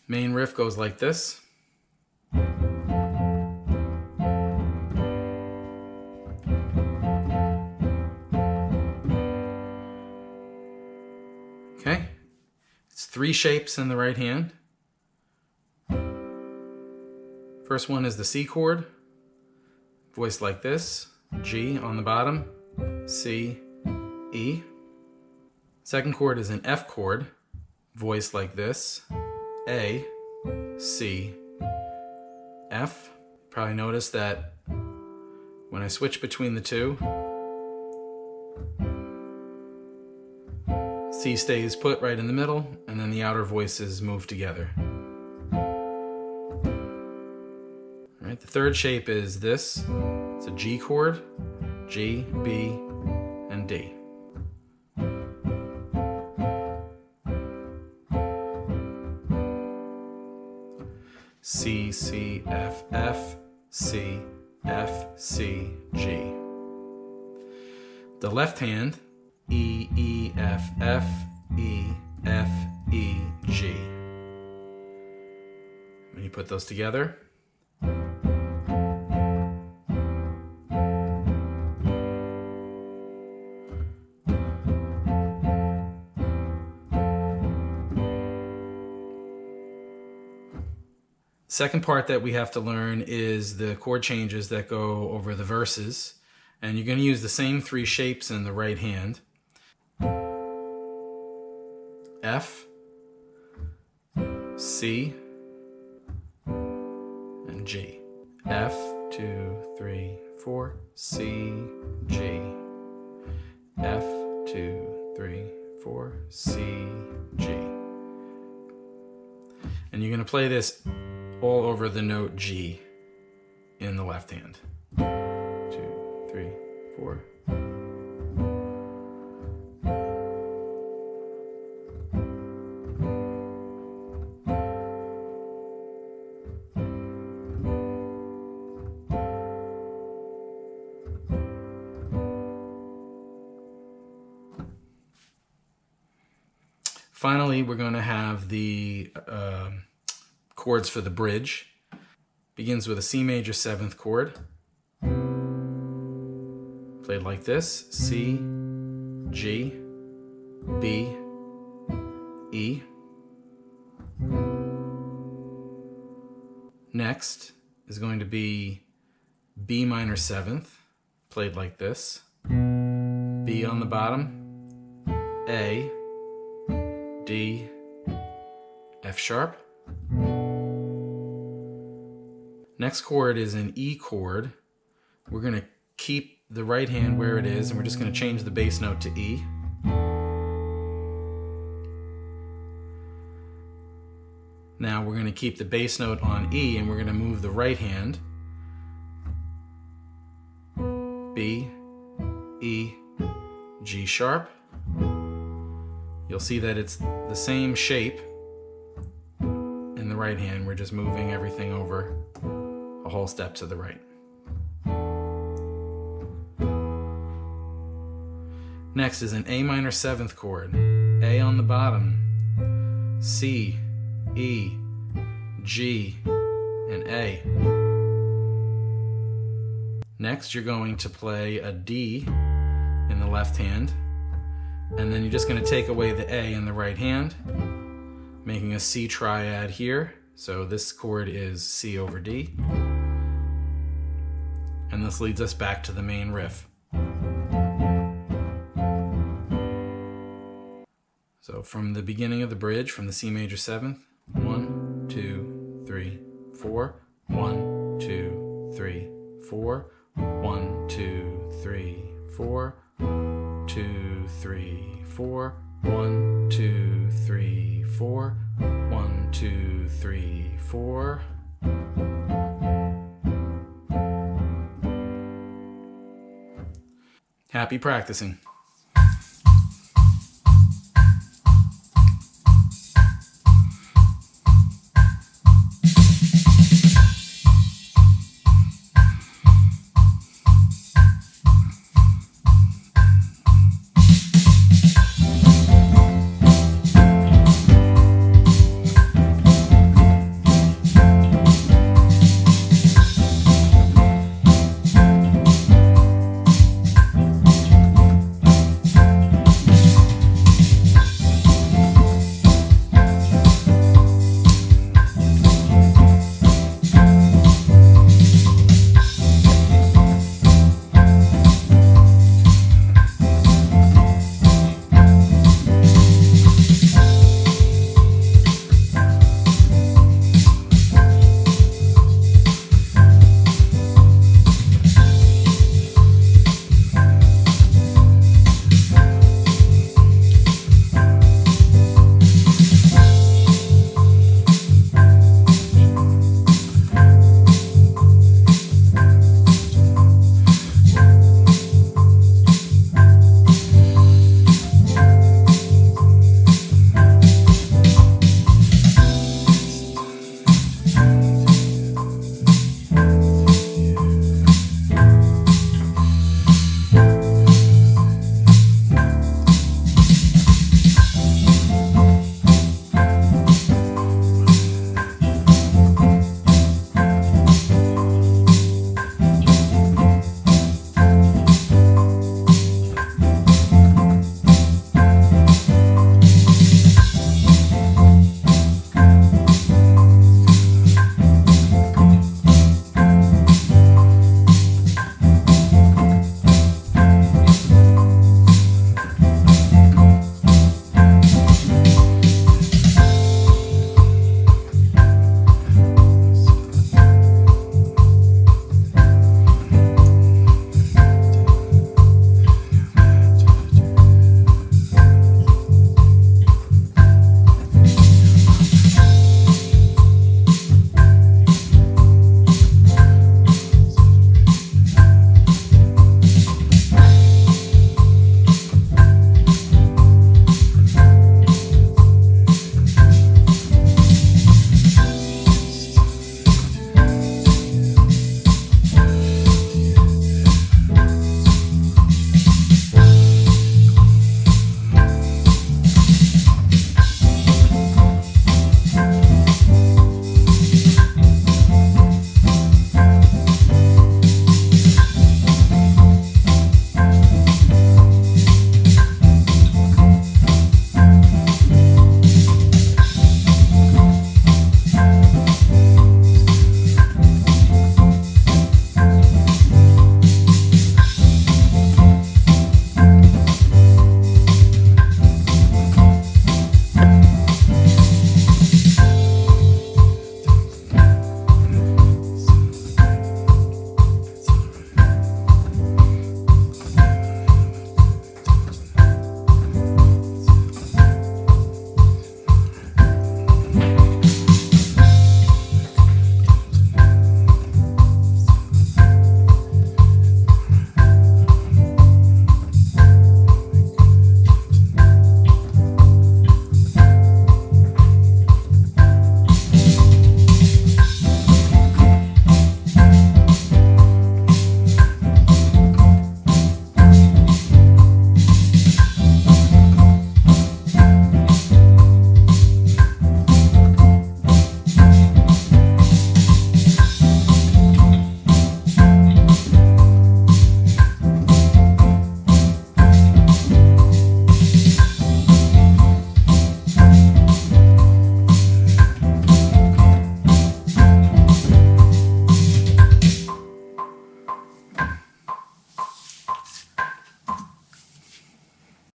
Main riff goes like this. Okay, it's 3 shapes in the right hand. First one is the C chord, voiced like this, G on the bottom, C, E. Second chord is an F chord, voiced like this, A, C, F. Probably notice that when I switch between the two, C stays put right in the middle, and then the outer voices move together. All right, the third shape is this. It's a G chord, G, B, and D. C, C, F, F, C, F, C, G. The left hand, E, E, F, F, E, F, E, G. When you put those together, second part that we have to learn is the chord changes that go over the verses. And you're going to use the same 3 shapes in the right hand. F, C, and G. F, 2, 3, 4, C, G. F, 2, 3, 4, C, G. And you're going to play this all over the note G in the left hand. 2, 3, 4. Finally, we're going to have the chords for the bridge. Begins with a C major 7th chord, played like this: C, G, B, E. Next is going to be B minor 7th, played like this: B on the bottom, A, D, F sharp. Next chord is an E chord. We're going to keep the right hand where it is, and we're just going to change the bass note to E. Now we're going to keep the bass note on E, and we're going to move the right hand. B, E, G sharp. You'll see that it's the same shape in the right hand. We're just moving everything over a whole step to the right. Next is an A minor 7th chord. A on the bottom, C, E, G, and A. Next, you're going to play a D in the left hand, and then you're just going to take away the A in the right hand, making a C triad here. So this chord is C over D. And this leads us back to the main riff. So from the beginning of the bridge, from the C major 7th, 1, 2, 3, 4, 1, 2, 3, 4, 1, 2, 3, 4, 2, 3, 4, 1, 2, 3, 4, 1, 2, 3, 4. Happy practicing.